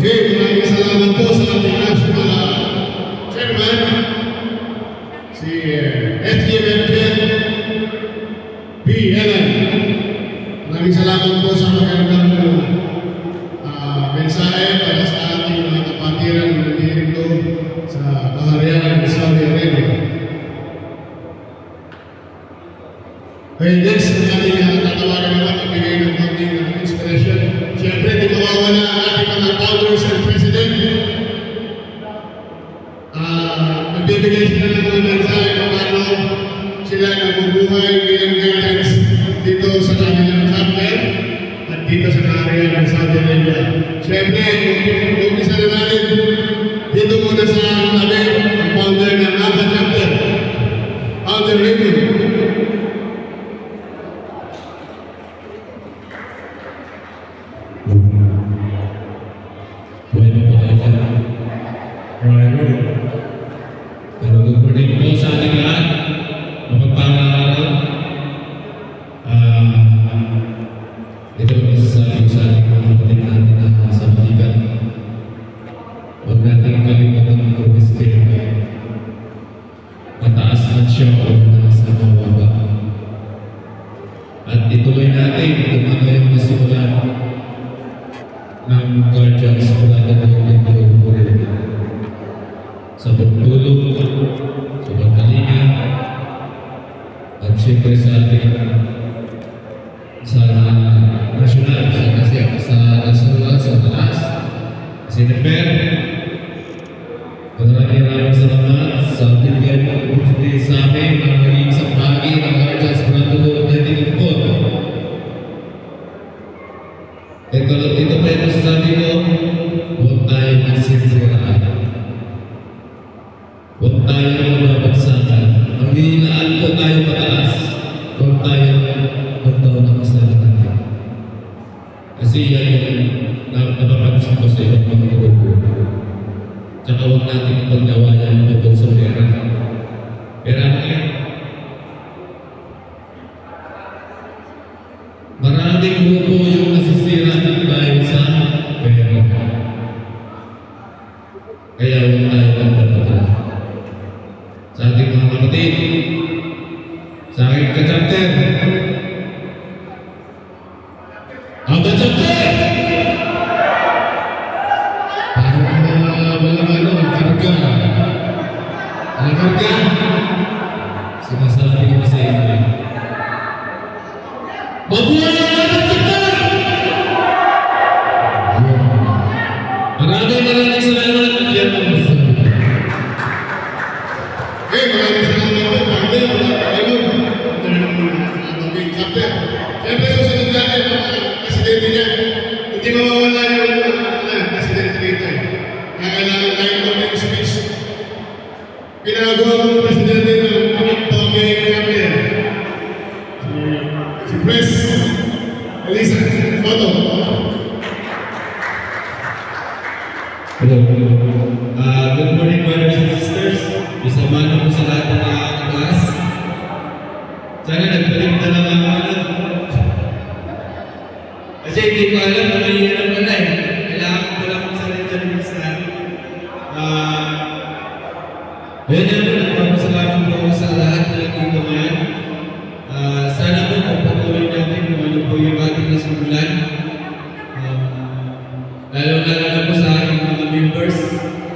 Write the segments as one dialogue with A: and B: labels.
A: Okay, maraming salamat po sa ating national chairman, si SGMFN B. Ellen. Maraming salamat po sa magandang mensahe para sa ating mga kapatiran na nandito sa Baharian ng Saudi Arabia. Okay, next, ang ating tatawagan naman ang bigay ng ating inspiration. Siyempre, di mawawala ang ating mga founders and president. Nagbibigay sila ng mga mensahe kung paano sila nabubuhay bilang guidance dito sa kanilang chapter at dito sa Baharian ng Saudi Arabia. Siyempre, yung isa na natin, dito muna sa tabi, ang founder ng Abba chapter, Founder Raymond.
B: At ituloy natin kung ano yung nasimulan ng Guardians mula na yung sa pagtulong, sa pagkalinga, at siyempre sa ating sa nasyonal, sa nasyonal, sa taas, sa Nefer. Maraming salamat sa bigyan ng opportunity sa amin na maging sa bahagi ng Guardians mula tulong natin ng po. Ito pa ito sabi ko, huwag tayo magsisiraan. Huwag tayo mabagsakan. Ang hinaan po tayo mataas, huwag tayo magtaon ng masala natin. Kasi yan yung napapansin ko sa ibang mga grupo. Tsaka huwag natin paggawalan tungkol sa pera. Pera na yan. Maraming grupo yung nasisira dahil sa pera. Kaya huwag tayo magdadala. Sa ating mga kapatid, sa aking ka-chapter, ang ka-chapter! Sinasabi ko sa inyo. Mabuhay ang ating chapter! Maraming salamat. Yan ang masasabi.
A: Okay, maraming salamat po, Founder. Raymond, ang chapter. Siyempre, susunod natin ang presidente niya. Hindi mawawala yung presidente dito. Kailangan tayo ng speech. Pinagawa ko ng presidente ng Baharian chapter. Si Pres Elisa Mato.
B: Hello. Good morning, brothers and sisters. Isama po sa lahat ng mga class. Sana nagpalit na lang ako ano. Kasi hindi ko alam na may hirap ka na eh. Kailangan ko lang magsalita rin sa Ayan yan po, nagpapasalamat po ako sa lahat na nandito ngayon. Sana po pagpatuloy natin kung ano po yung ating nasimulan. Lalo-lalo na po sa aking mga members,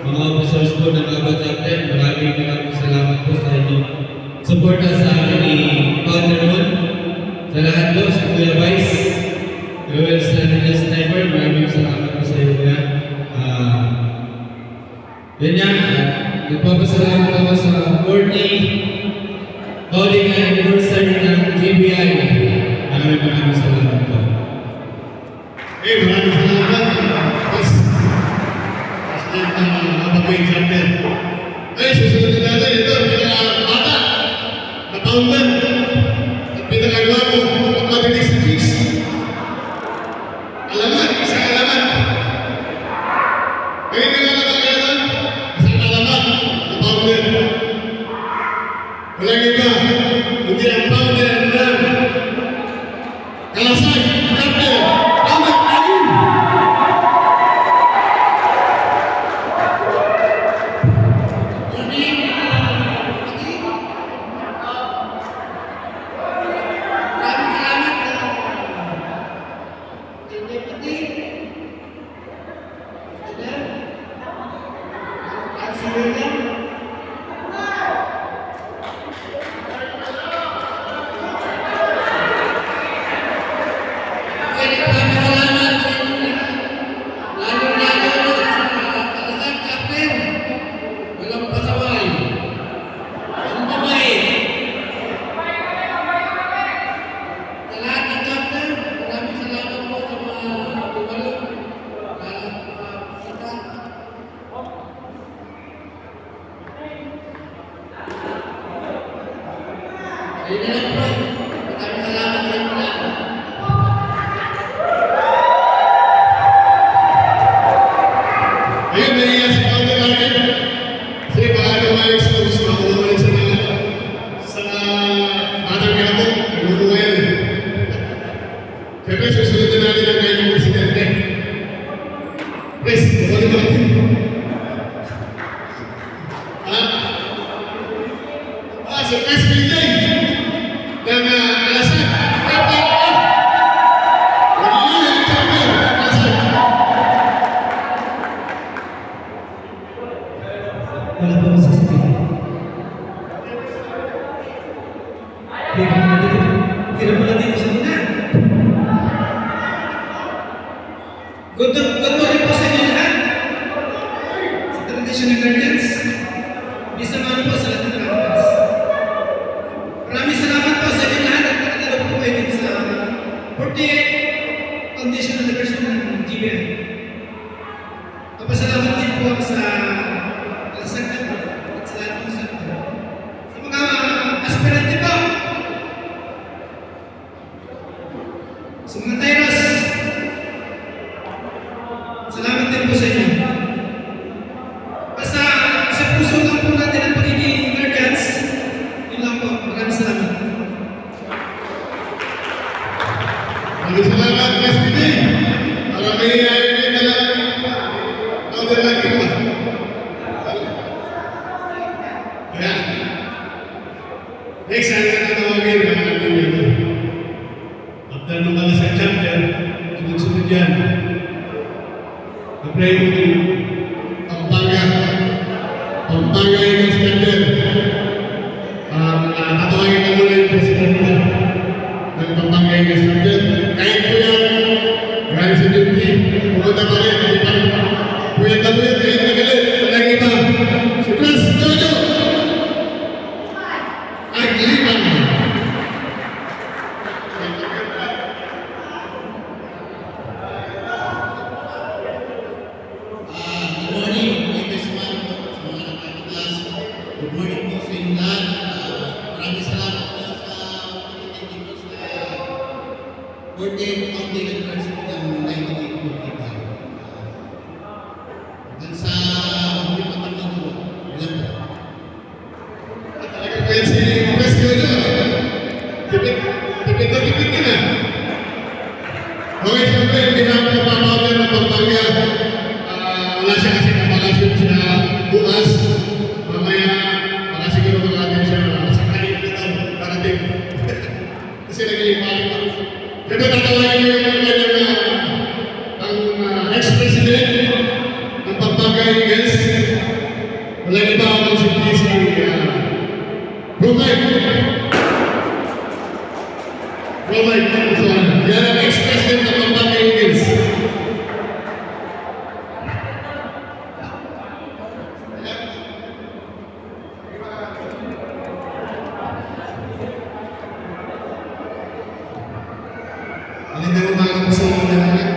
B: mga officers po ng Abba Chapter. Maraming salamat po sa inyong suporta sa akin ni Founder Ron. Sa lahat po, sa Kuya Vice, Joel Stanley Sniper, maraming salamat po sa iyo. Yan yan. Nagpapasalamat ako sa 40 holding anniversary ng GBI. Maraming salamat po.
A: Maraming salamat. President ng Baharian chapter. Susunod na natin ito, pinaka-bata na founder at pinaka-gwapo at mabilis si Chris. Alamat, isang alamat. Ngayon na lang nakakailan, isang alamat na founder. Walang iba, hindi ang founder ng Kalasag chapter, Founder Ayun.
C: William.
D: Pwede pa salamat sa inyo. Lalo-lalo sa Kalasag Chapter. Walang pasaway. Ang babae. Sa lahat ng chapter, maraming salamat po sa mga dumalo. Lalo sa mga bisita. Ayun na lang po. Maraming salamat sa inyo lahat.
A: Ayun, naiiyak si Father Martin. Kasi baka na ma-expose, makuha sa batang kinabok. Nagulo yan. Siyempre, susunod na natin ang kanyang presidente. Chris, bukali mo natin. Si Chris Vijay ng Kalasag. Mag-iiyak chapter, Kalasag.
C: Wala po ako sasabihin. Hindi na pala dito sa muna. Good morning po sa inyo lahat. Sa Traditional Guardians. Bisa mano po sa lahat ng Guardians. Maraming salamat po sa inyo lahat at nakatalo po kayo din sa 48th Foundation Anniversary ng GBI. Papasalamat din po ako sa Kalasag Chapter at sa lahat ng chapter. Sa mga aspirante po, sa mga Tyros, salamat din po sa inyo. Basta sa puso lang po natin ang pagiging guardians. Yun lang po. Maraming salamat.
A: Maraming salamat, Chris Vijay. Para may dalang Father Martin ba? Kaya, next, ang tatawagin ang ating after nung Kalasag chapter, sunod-sunod yan. Siyempre yung Pampanga Eagles chapter. Tatawagin na muna yung presidente ng Pampanga Eagles chapter. Kahit po yan, galing sa duty, pumunta pa rin, hindi pa rin. Kuya Tabuyan, kahit nagalit, walang iba. Si Chris Jojo! Aglipan!
D: Good morning, Latest Man po sa mga nakatikas. Good morning po sa inyo lahat. Maraming salamat po sa pagkitindi po sa 14th Founding Anniversary ng 1985. Hanggang sa huli pa kami dito. Ilan po?
A: Talagang kaya si Chris Jojo. Tipid ka na. Okay, siyempre, hindi na ako mapapawag ng Pampanga. Wala siya kasi napakasyon siya bukas. Mamaya, baka siguro makatin siya sa kain na ito, parating. Kasi nag-iipali pa. Siyempre, tatawagin niyo yung kanyang ang ex-president ng Pampanga Eagles. Wala iba akong si Bromide. Yan ang ex-president ng Pampanga Eagles.
C: Magandang umaga po sa inyo lahat.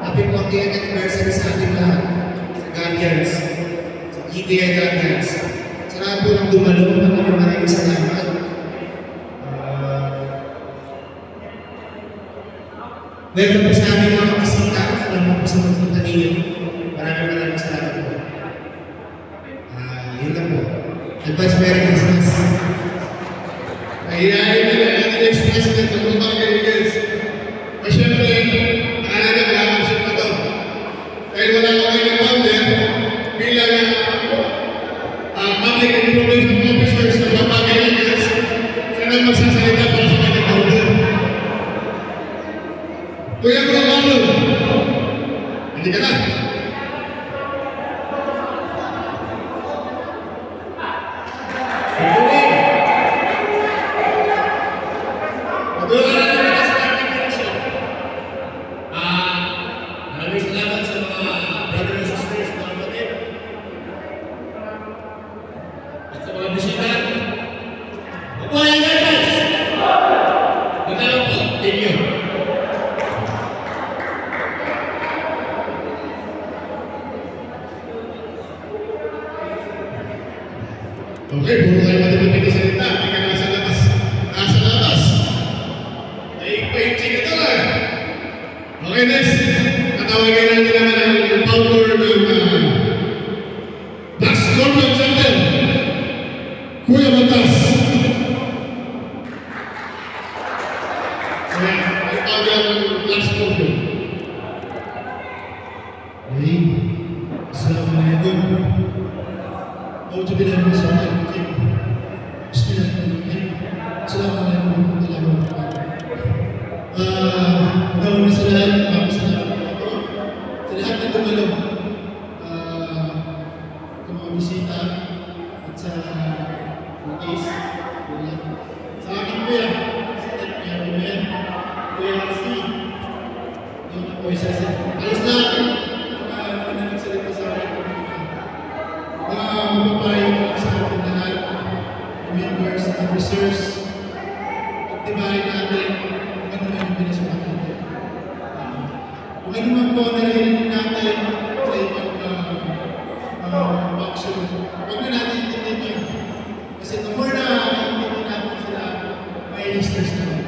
C: Happy 40th anniversary sa ating lahat. Sa Guardians. Sa GBI Guardians. Sa lahat po ng dumalo, maraming salamat. Welcome po sa aming mga bisita. Salamat po sa pagpunta ninyo. Maraming salamat po. Yun lang po. Advance Merry Christmas.
A: Ayayin nila ang ating ex-president ng Pampanga Eagles. At syempre, nakalagang lamang siya pa ito. Dahil wala ko kayo ng founder, bilang public information officers ng Pampanga Eagles, siya nang magsasalita para sa kanyang founder. Kuya Bro Marlon, hindi ka na. Okay, puro tayo matipid na salita. Hindi ka nasa labas. Nasa labas. Naikpahinsi ka talaga. Okay, next. Tatawagin natin naman ang founder ng Black Scorpion Center. Kuya Matas. Ayan, ang founder ng Black Scorpion. Hey, Assalamualaikum. أعوذ بالله من الشيطان الرجيم بسم الله الرحمن الرحيم السلام عليكم ورحمة الله وبركاته. Una sa lahat, salamat po sa lahat ng dumalo, sa mga bisita at sa case. Sa akin kuya, sa Kuya Romel, Kuya Asi, yun na po isa sa alis na akin, mga nagsalita sa akin. Mapapayo sa ating lahat, members, officers, pagtibahin natin kung ano man yung pinasukan natin. Kung ano man po narinig natin sa ibang action, huwag na natin intindihin yun. Kasi the more na intindihin natin sila, may listeners na.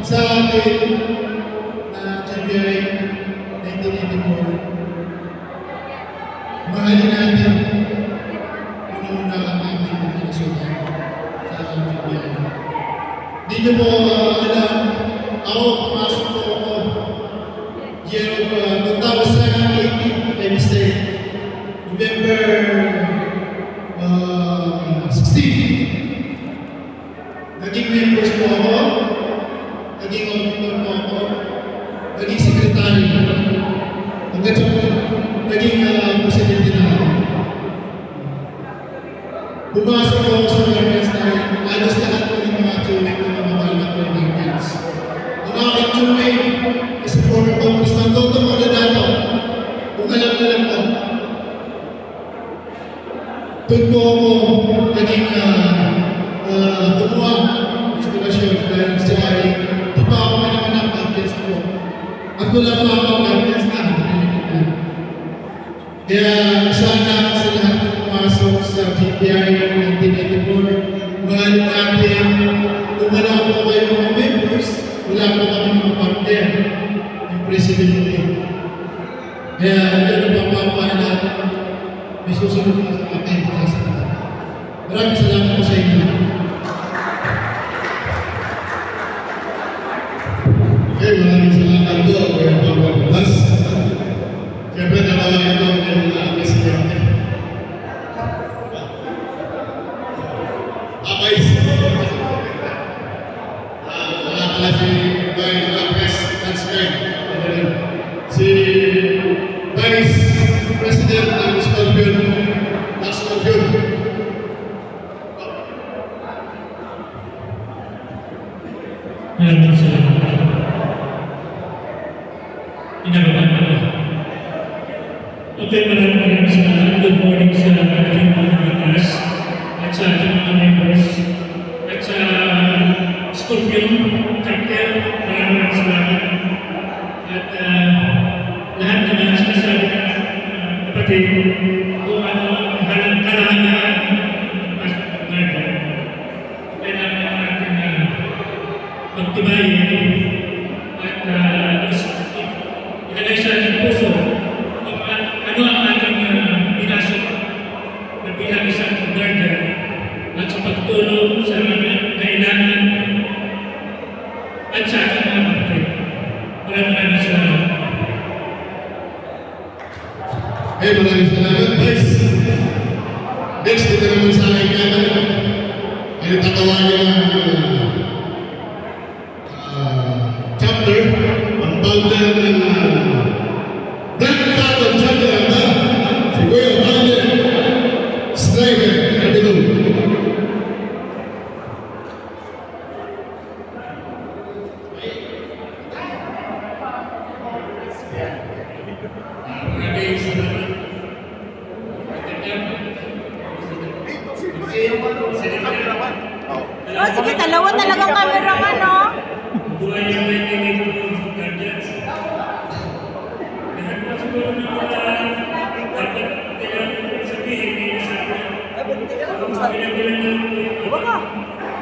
A: Sa atin na GBI 1984, mahalin natin una-una ang ating pinasukan sa GBI. Hindi niyo po alam, ako pumasok po ako year of 2018, by mistake, November 16. Naging members po ako, naging auditor po ako, naging secretary, hanggang sa naging presidente na ako. Pumasok po ako sa Guardians dahil alas lahat po ng mga tuwing ng mga anak ko ng Guardians. Ang aking tuwing ay sa former Congressman Toto Maldonado, kung alam na lang po. Doon po ako naging kumuha ng inspirasyon dahil siya ay di pa ako pinanganak Guardians po. At wala pa ako Guardians na. Kaya sana sa lahat ng pumasok sa GBI 1984, mahal natin, kung wala po kayo mga members, wala po kami mga partner ng presidente. Kaya yan ang papapahan natin, may susunod na sa akin. Maraming salamat po sa inyo. Okay, maraming salamat po. Kaya Pagpapas. Siyempre, natawagin ko ng presidente. Abay, wala pala si si Vice President ng Scorpion, Black Scorpion.
E: Maraming salamat. Inagapan ko. Okay, maraming salamat. Good morning sa ating mga batas at sa ating mga members at sa Scorpion Chapter. Maraming salamat. At lahat na mga sinasabi ng kapatid kung ano ang kalangan ng pasok ng Guardian. Kailangan natin magtibayin at ilagay sa ating puso kung ano ang ating pinasok na bilang isang Guardian at sa pagtulong sa mga kailangan at sa ating mga kapatid. Maraming salamat.
A: Maraming salamat, Vice. Next, dito naman sa aking kamera. Ay tatawagin ng chapter, ang founder ng Black Cotton Chapter, si Kuya Vander Striker Capitol.
F: Oh, sige, dalawa talagang cameraman, no?
E: Buhay yung nakikinig ng Guardians. Lahat po siguro ng mga dapat
G: Diba ka?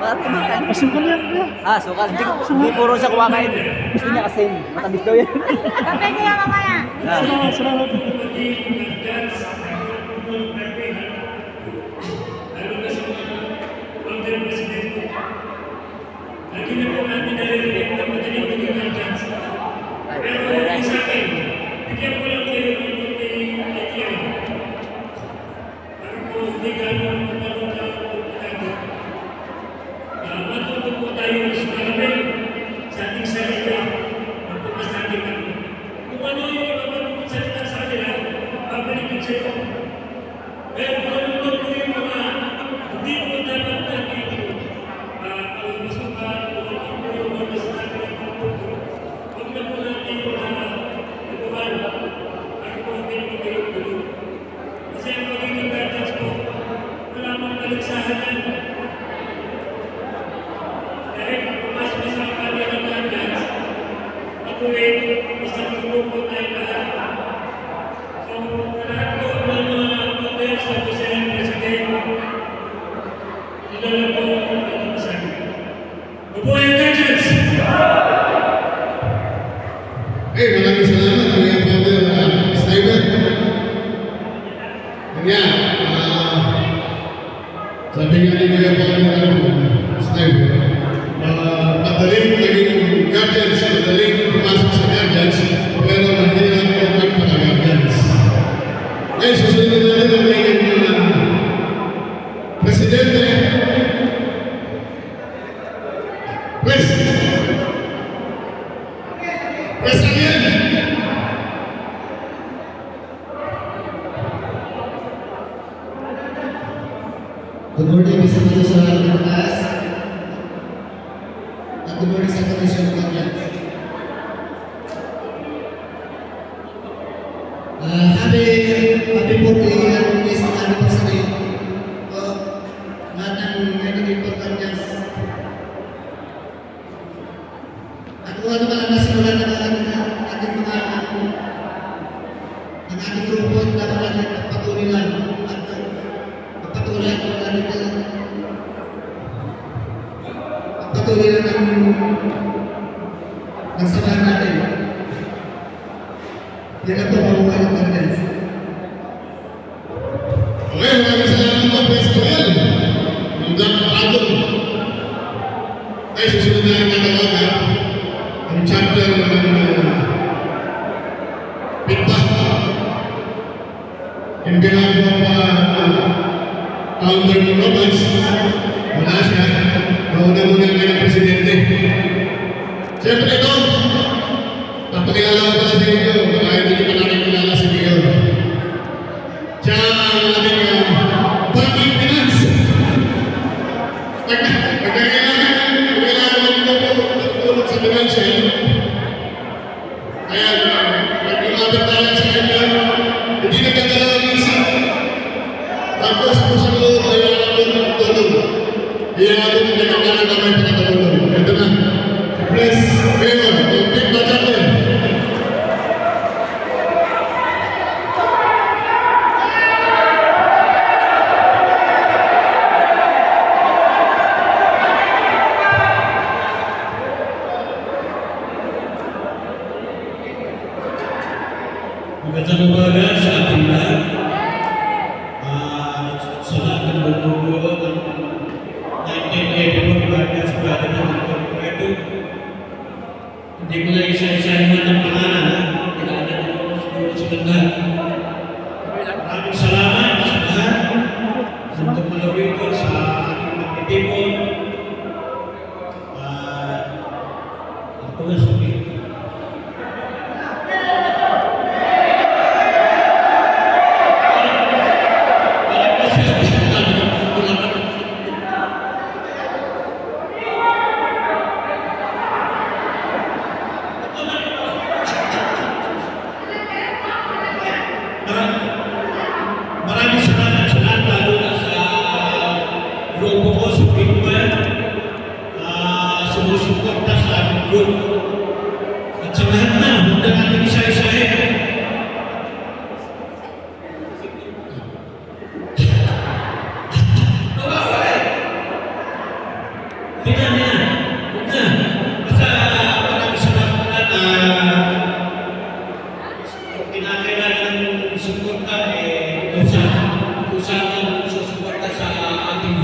G: Bakit kumakain? Masukal yan. Ah, sukal. Hindi puro siya kumakain. Gusto niya kasi matamis daw yan.
F: Kape niya mamaya.
G: Salamat.
E: Lagi na po namin nalilinig na madaling maging guardians. Pero sa akin, bigyan ko lang kayo ng konting idea. Para po hindi gano'n magkaroon na komplikado. Matuto po tayo sa marami sa ating salita. Magpupas natin kami. Kung ano yung ibaba't salita sa kanila, babalikin sa iyo. Pero kung ano po yung mga hindi po dapat natin masukan o yung mga masasabi ng pagputo, huwag na po natin nagawan para po hindi magkaroon. Kasi ang magiging guardians po, wala mong kaligsahan yan. Dahil pumasok na sa kapalya ng guardians, ako isang grupo tayo lahat. So, lahat po ng mga pagkakas sa President, kilala po ang ating masabi. Mabuhay ang guardians!
A: Maraming salamat Kuya Father Sniper. Kanya, sabi nga ni Kuya Father Sniper, madaling naging guardians, madaling pumasok sa guardians, pero mahirap po magpaka-guardians. Ngayon, susunod natin ang aking Presidente.
D: Good morning, Mr. Mato sa Pilipinas. At good morning sa Commission of Congress. Happy 40th anniversary of lahat ng naging Congress. At kung ano man ang nasimulan ng ating mga ang ating grupo, dapat natin patuloy lang at patuloy kung natin patuloy lang ang nagsamahan natin. Yan ang pamamuhay ng Congress.
A: Okay, maraming salamat po, President. Yung Black Dragon. Ay, susunod na yung natawagan. Ang chapter ng Pitpa. Yung ginagawa pa Founder ng Romans. Wala siya. Nauna muna nga ng Presidente. Siyempre ito, papakilala ko pala sa inyo. Baka hindi ko pa nakakilala si Mayor. Siya ang ating banking finance. Pagkakailangan mo po tulog sa financial. Kaya, pag-umabot tayo sa kanya, hindi nagkagalaw ang isip. Tapos, kung sa loob, ay ang tulog. Hindi natin nagkagalaw na may pagkatulog. Ito na. Bless Mayor, yung Pitpa Chapter.
E: Magandang umaga sa ating lahat. Sa lahat ng bumubuo ng 1984 Guardians Brotherhood Incorporated. Hindi ko na isa-isahin man ng pangalan, kilala niyo siguro sila lahat. Maraming salamat sa lahat ng tumulaw rito sa ating magtitipon. Ako na sabihin.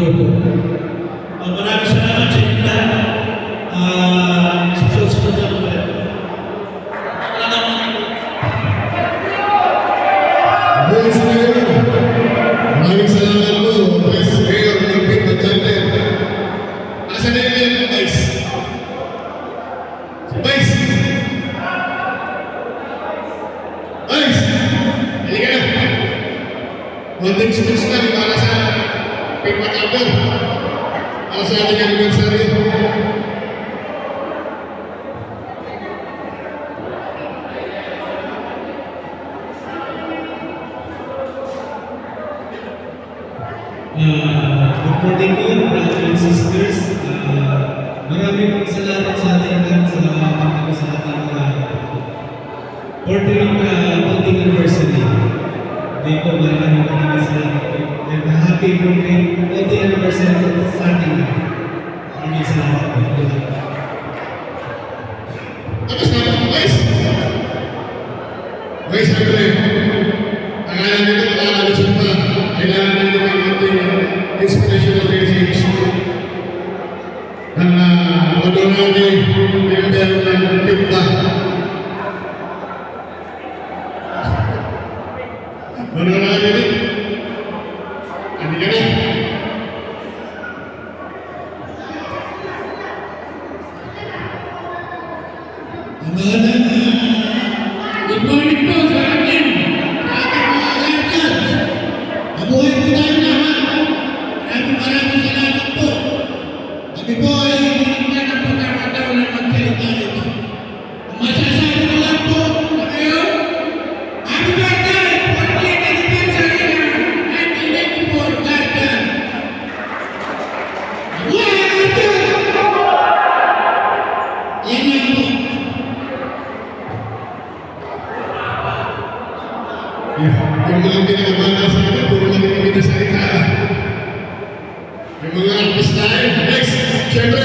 B: grupo.
E: Maraming salamat sa inyo lahat. Sa susunod na ulit.
A: Maraming salamat po, Vice Mayor ng Pito Chapter. Asan na yung Vice? Si Vice! Vice! Halika na! Konting speech lang para sa Pito Chapter. Para sa ating anniversary.
C: Good morning po, brothers and sisters. Maraming pong salamat sa ating lahat sa pagkakasama sa ating 14th anniversary. Hindi po maraming salamat po. And happy birthday, 14th anniversary sa ating lahat. Maraming salamat po.
A: Tapos na po, Vice! Vice, siyempre, pangalan nito makakalusot pa. Kailangan natin ng konting inspirational message ng honorary member ng PIPA. Honorary rin. Hindi ka na.
D: Good morning po sa atin. Ating mga guardians. Mabuhay po tayo lahat. Maraming salamat po. Kami po ay binigyan ng pagkakataon na magsalita nito. Ang masasabi ko lang po sa kayo, happy birthday! 40th anniversary ng 1984 Guardian! Mabuhay ang Guardian! Yan yan po.
A: Yung mga pinakabata sa akin, puro lang yung pinasalita. Yung mga artista, next, siyempre,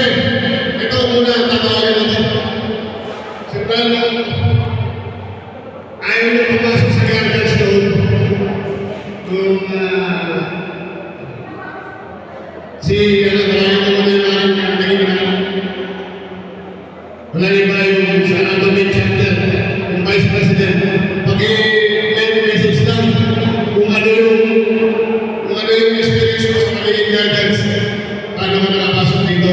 A: ito muna ang tatawagin natin. Siyempre, ayaw niyo pumasok sa Guardians doon. Kung si, maraming ko muna yung aking naging wala iba yung sa Antonin Chapter, yung Vice President. Pag-message lang kung ano yung experience mo sa pagiging guardians, paano ka nakapasok dito.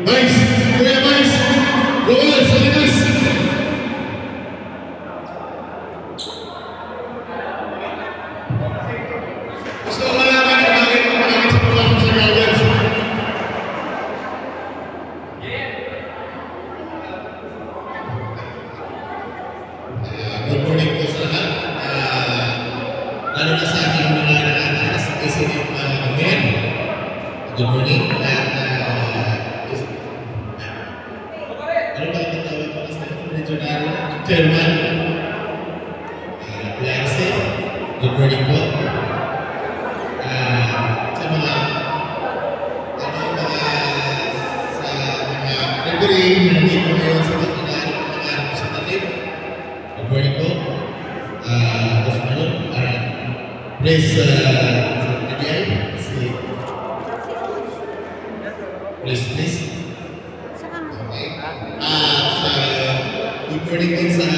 A: Vice! Kuya Vice! Roel Salinas! Gusto ko malaman kung bakit sa pumasok sa guardians.
D: Good morning po sa lahat. Lalo na sa ating mga nakataas, President Mayor. Good morning. At ano ba ang tawag ko sa regional chairman? Lance. Good morning po. Sa mga referee, nandito ngayon sa mga representative. Good morning po. Terus malam, please, please. Okay. Good morning din sa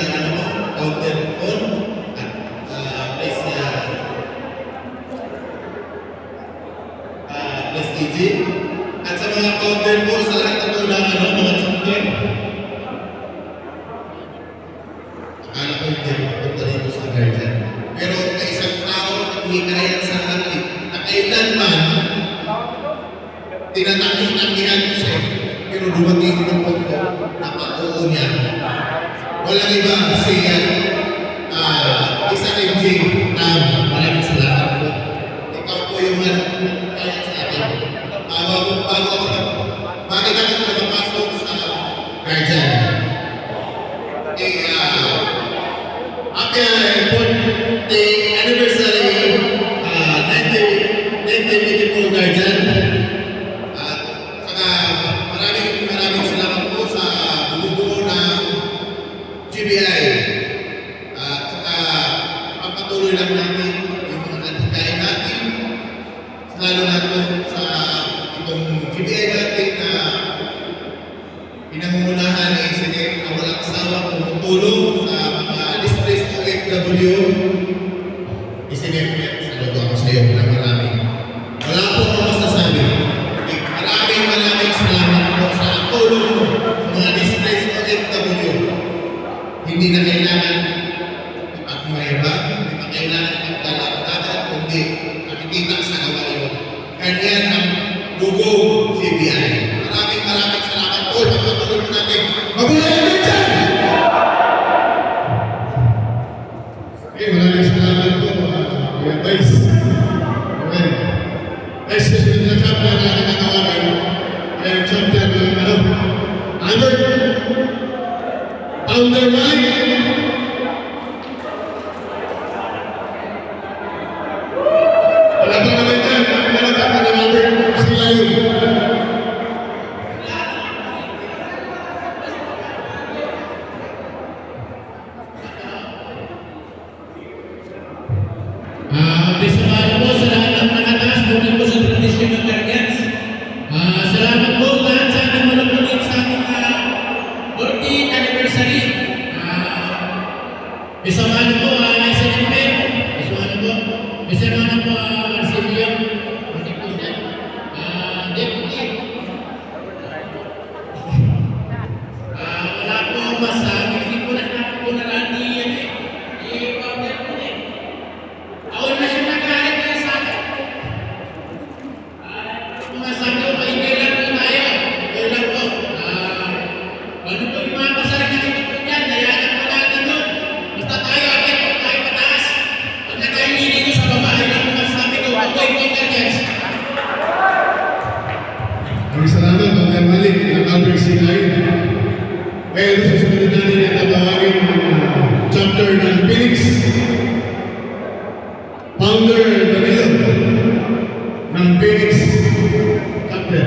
D: counter on. Please, please EG. At sa mga counter po sa lahat ng mga champion. Akala ko hindi punta rito sa guardian. Pero may isang tao naghihikayan sa akin na kailanman tinatanggihan ko siya. Pero dumating ng punto na pauo niya. Walang iba si Isa MJ na maraming salamat po. Ikaw po yung kaya sa akin. Bakit ako nakapasok sa guardian? Happy 40th anniversary 1984 Guardian. At saka maraming salamat po sa bumubuo ng GBI. At saka pagpatuloy lang natin yung mga antikain natin sa
A: lalo na po sa itong GBI natin na pinangungunahan ni Senate na walang sawang tumutulong sa mga displaced OFW. Isinip, saludo ako sa iyo na marami. Wala po ako masasabi. Maraming salamat po sa tulong mo sa mga displaced OFW. Hindi na kailangan ipagmayabang, hindi na kailangan ipagdalap-dapat, kundi nakikita sa kawayo. Ganyan ang dugo CBI. Maraming salamat po. Pagpatuloy po natin. Mabuhay ang dyan! Okay, maraming salamat po. Kuya Vice. Okay. Vice President na chapter na natin natawagan. Yung chapter ng Albert. Founder Mike. Wala pa naman dyan. Wala pa naman Albert. Sila yun.
D: Bismillah po sa lahat ng nakataas, muli po sa traditional guardians. Salamat po lahat sa ating malapit sa ating 40th anniversary. Bismillah po, SNMP. Bismillah po. Bismillah po, Arsilio. Deputy. Wala po masabi. Hindi po narani yan eh. I-powder po eh. Ako na siya nagalit na sa akin. Mga sabi ko, kailan po tayo? Kailan po? Ano po yung mga kasaragin po dyan? Nayanan po natin doon. Basta tayo, agad po tayo pataas. Pag nakainili ko sa babae na mga sabi ko, ako'y convergence.
A: Maraming salamat, Dr. Malik, ng Albert C. Line. Kaya ito susunod natin ang tatawagin chapter ng Phoenix. Founder Danilo ng Phoenix chapter.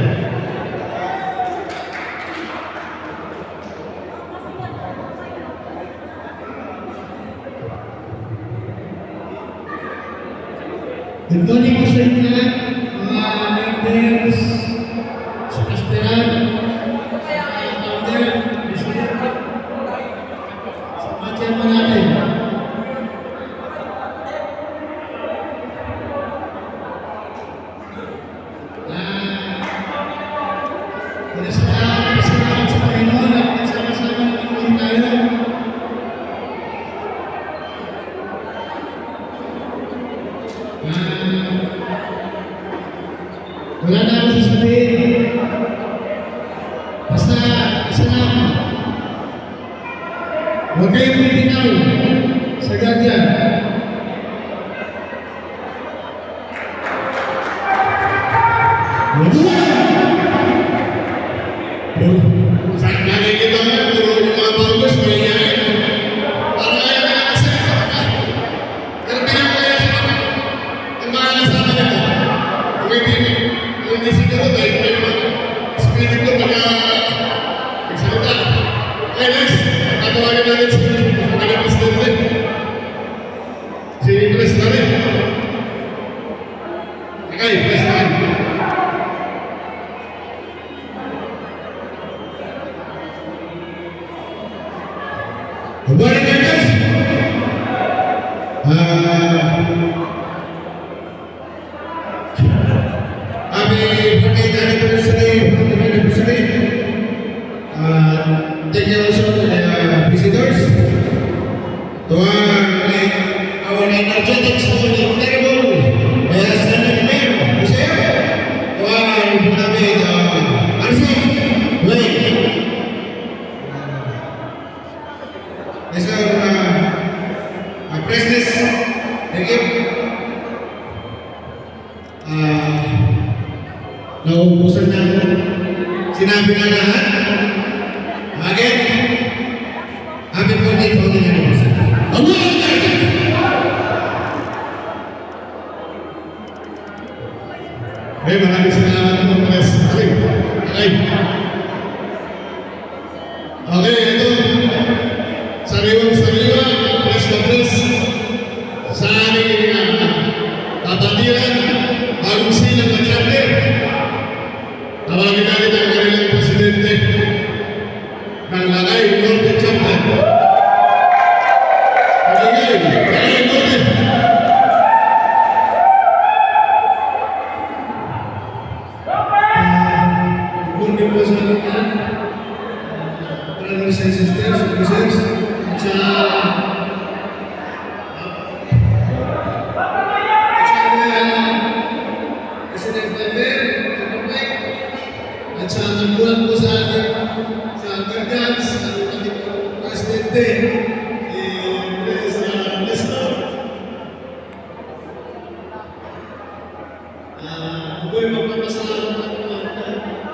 D: Good morning po sa inyo lahat, mga members, sa Kasperan, sa founder, president, sa mga chairman natin. Salamat sa Panginoon at nagsama-sama naging tayo. Wala na ako sasabihin. Basta isa lang. Huwag kayong pipinaw sa guardian.
A: Saan nakikita mo, puro yung mga founders, mahihayin. Parang ayaw na nakasalit sa mga. Pero pinapalaya sa mga. Yung mga nasama nito. Hindi siguro dahil pa yung spirit ko pagka nagsalita. Okay, next. Tatawagan natin si President. Si President. Okay, President. Good morning, members. Happy 40th anniversary. Thank you also to the visitors, to our energetic school in Terrible, Standard Mayor, Museum, to our beloved RC, Wayne. These are President, thank you. Nauubusan na ako. Sinabi na lahat. Again, happy 40th anniversary. Okay, maraming salamat po, Pres. Okay. Okay, ito. Sariwang-sariwa, Pres na Pres. Sa aming kapatiran, bagong silang na chapter. Tawagin natin ang kanilang presidente ng Lagay Norte Chapter. Lagay Norte.
C: Good morning po sa lahat. Brothers and sisters, officers, at sa President Member, Kapapay, at sa nagbulan po sa ating sa guardians, sa ating Presidente, Nestor. Ako'y magpapasalamat at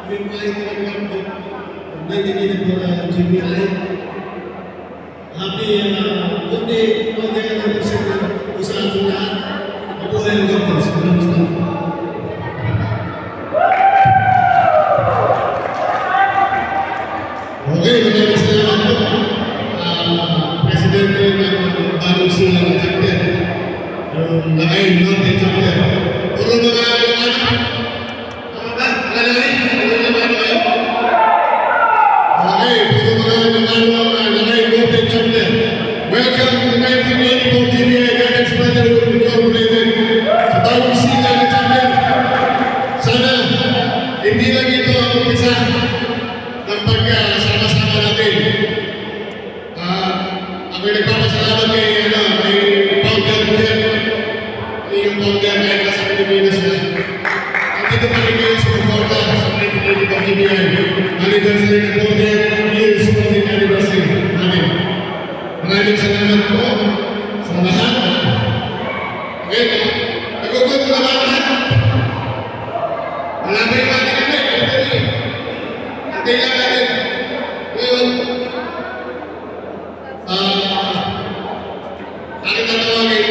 C: aming mga itinagawag po. Naintindihan po na GBI. Happy Monday anniversary po sa ating lahat. Mabuhay ang guardians. Maraming salamat.
A: Okay, maraming salamat po. Presidente ng bagong silang na chapter. Yung Lagay Norte Chapter. Puro mga anak. Tama ba? Alalay? Puro mga ano kayo? Okay, puro mga Lagay Norte Chapter. Welcome to the 1984 GBI Guidance Brotherhood Incorporated sa bagong silang na chapter. Sana, hindi lang ito ang umpisa ng pagkasama-sama natin. Ako'y nagpapasalamat kay founder Jeff, yung founder kahit nasa Pilipinas na. Nandito pa rin kayo sumuporta sa 1984 GBI anniversary ng 40 years of the anniversary natin. Maraming salamat po sa lahat. Okay, nagugutom na ba lahat? Wala ba yung ating kami? Tingnan natin. Ngayon, aking tatawagin.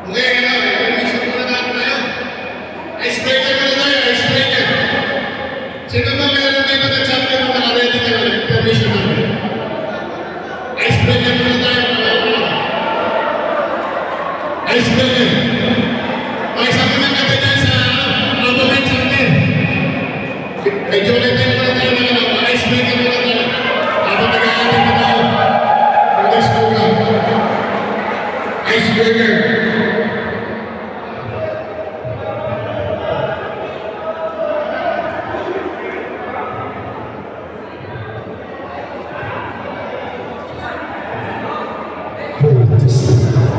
A: Okay, permission muna natin tayo. Icebreaker muna tayo, icebreaker. Sino ba meron dito na champion na naka-ready ka na permission natin? Icebreaker muna tayo. Icebreaker. Okay, sabi ng kata dyan sa alphabet champion. Kay Jonathan muna tayo na icebreaker muna tayo. Habang nag-aatin na tayo ng next program. Icebreaker.
F: Oh, may isa pa.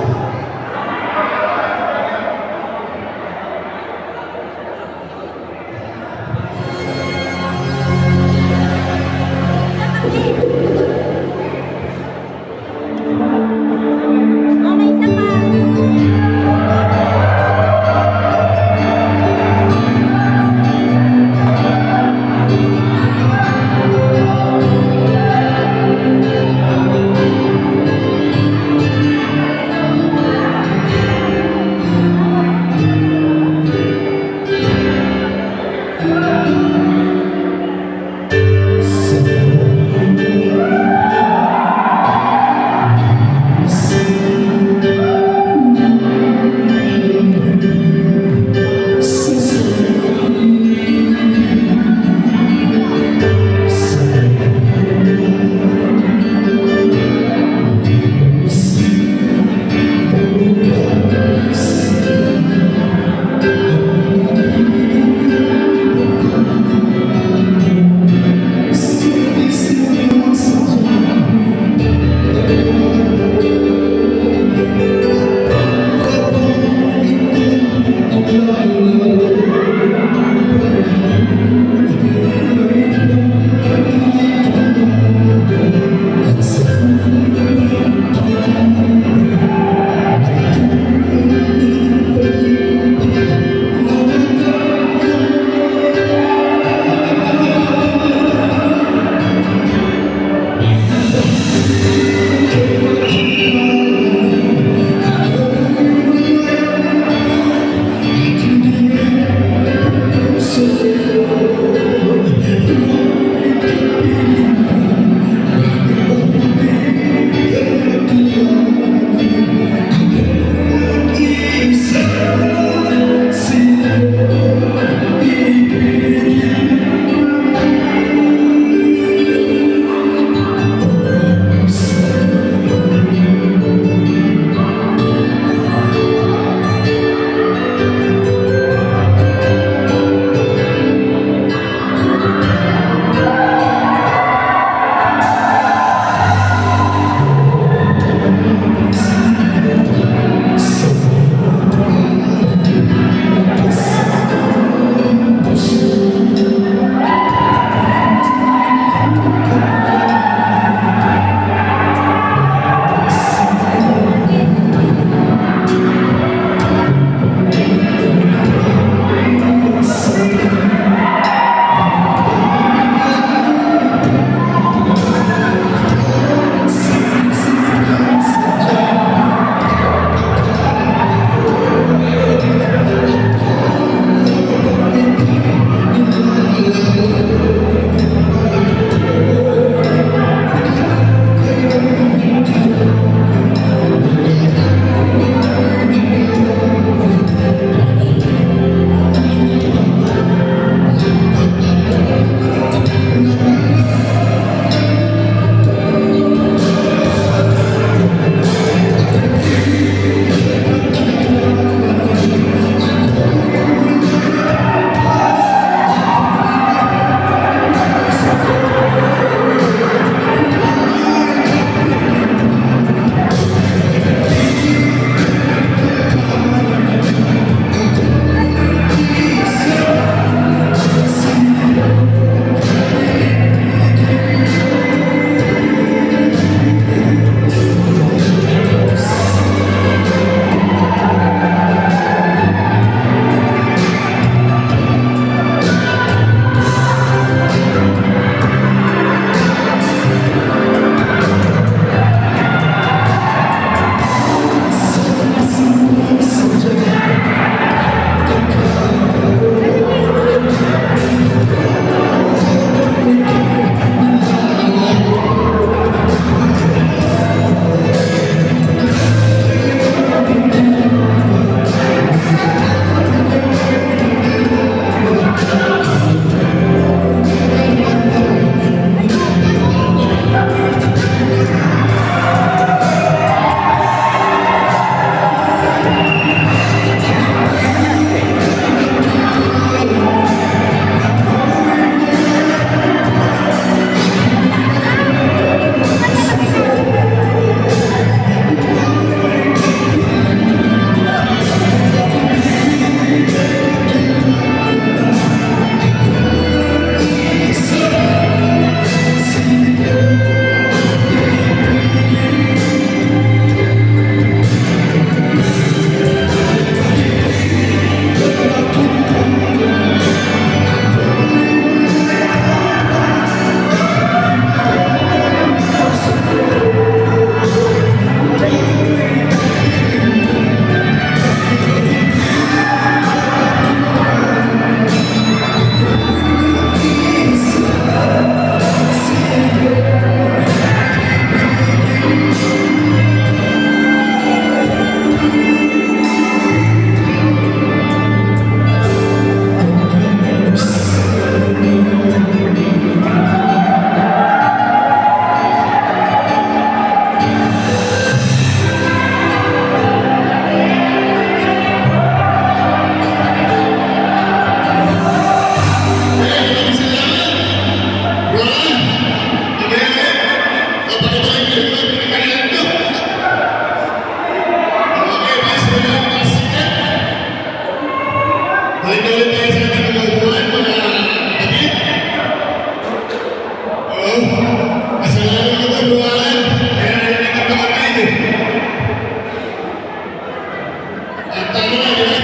A: At ano na, di ba?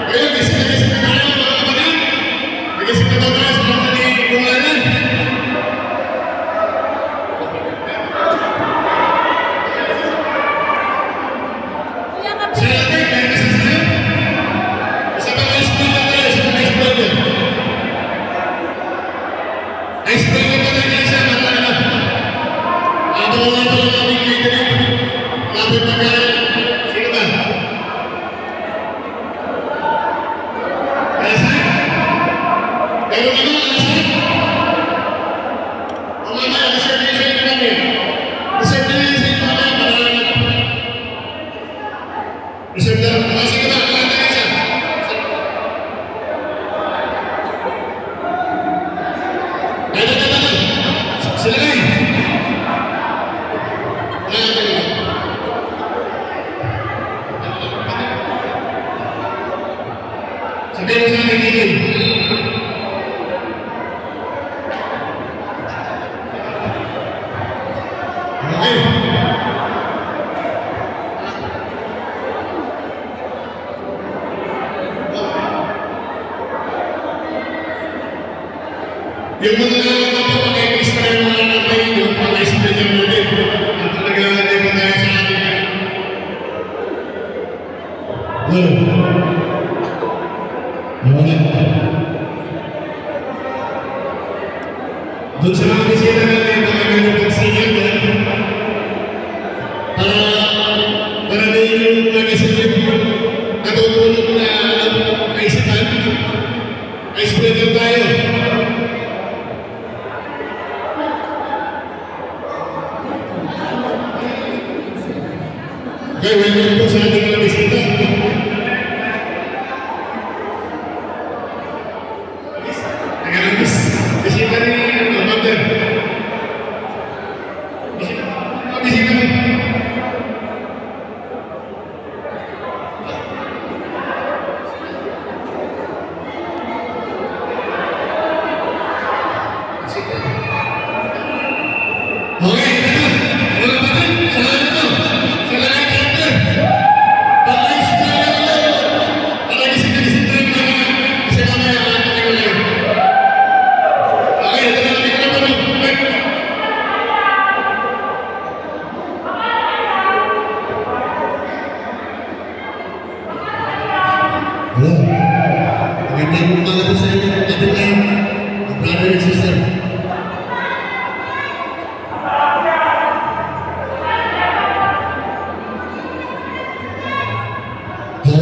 A: Ngayon, gising na tayo mga kapatid. Nagising na tayo sa mga nangingulanan.
F: Kuya ka,
A: Sa atin, kaya nasasayo. Isa pa ice cream na tayo, isa pa ice cream. Ice cream na tayo niya siya, matala. Ato wala ito ang aming catering. Lapit na kayo. Sino ba? Alasan? Pero ano, alasan? O mamaya, reserve niya sa inyo namin. Reserve niya sa inyo mamaya, malalan. Reserve na. O sige ba, kumanta ka siya. Ay. Sila kayo. Sabihin mo sa akin dito. Okay. Yung mga napapag-explain mo na naman yung pag-explain nyo natin. Ang talaga hindi mo tayo sa atin. Well, doon sa mga bisita natin, mga ganun pag-senior din, para din yung nagisip yung natutulog na kaisipan, ka-spreader tayo. Okay, welcome po sa ating mga bisita. Nagalabis. Bisita rin yung mother. Bisita. Bisita rin. Okay, ito. Mga kapatid, sa ano to? Sa lahat ito. Pag-ayos na lang ito. Para gising tayo mga kasi mamaya ang ating ulit. Okay, ito na ang mikropono. Hello. Magandang umaga po sa inyo. Ito na yung brother and sister.
D: Oh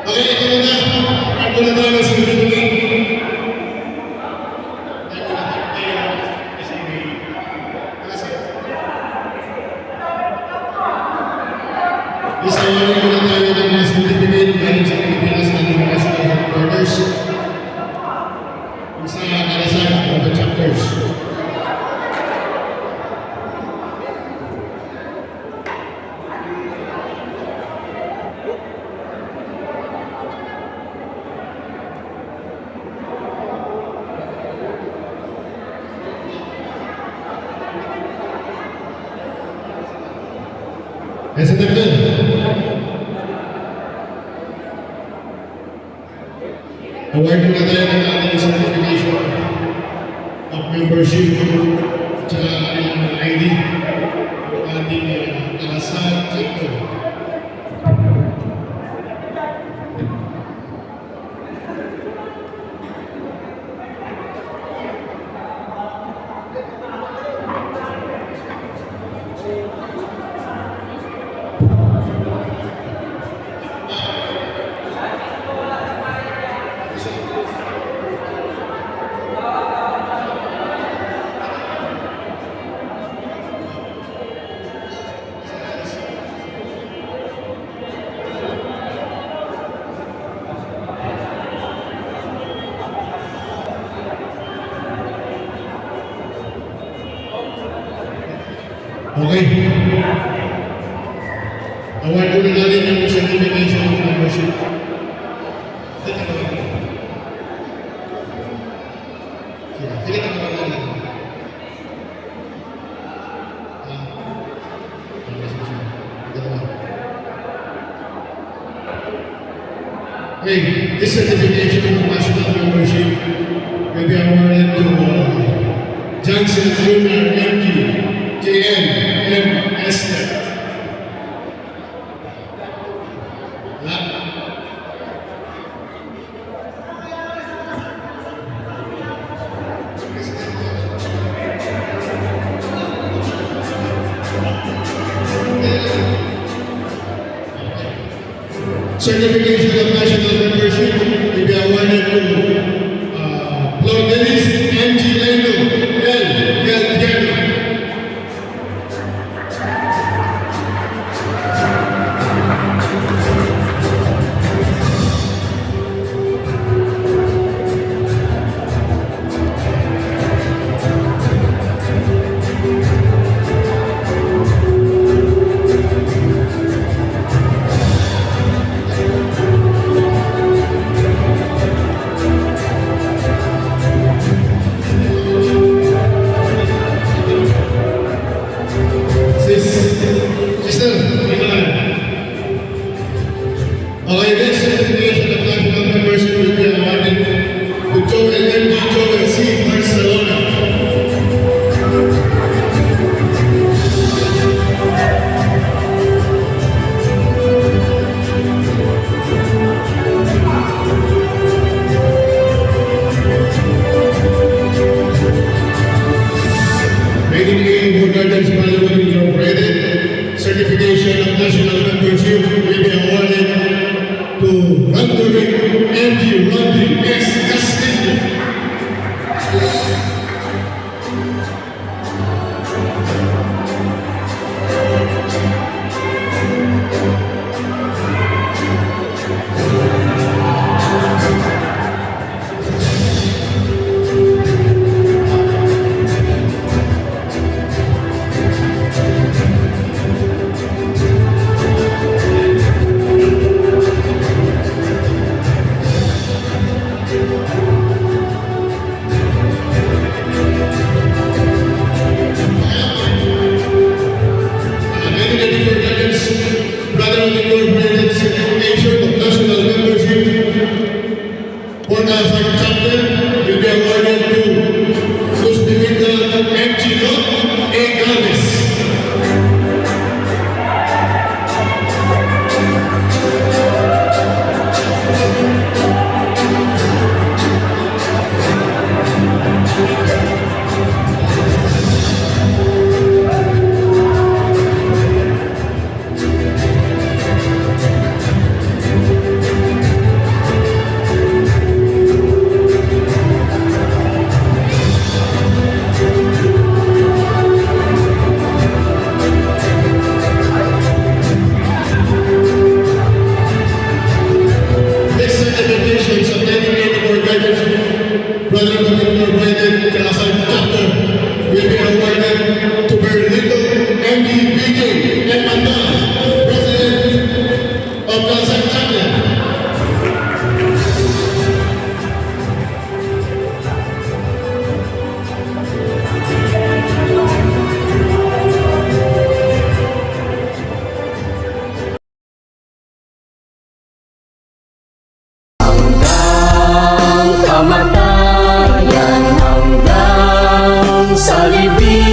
A: Okay, ito muna. Ako na tayo sa certificate. Isawarin ko na tayo ng mga certificate galing sa Pilipinas na National Headquarters. Isa kalasan of the chapters. Esa tercera. Award mo na tayo ng ating certification of membership at saka kanilang mga ID ng ating kalasan chapter. Okay. Award ko na natin yung certification of membership. Sige, na naman natin. Okay, this certification of national membership will be awarded to Johnson Jr. MG, JN, M. Esther. Certification of national membership will be awarded to Claudelis M.G. Lendo, L. Diano.
H: Jollibee.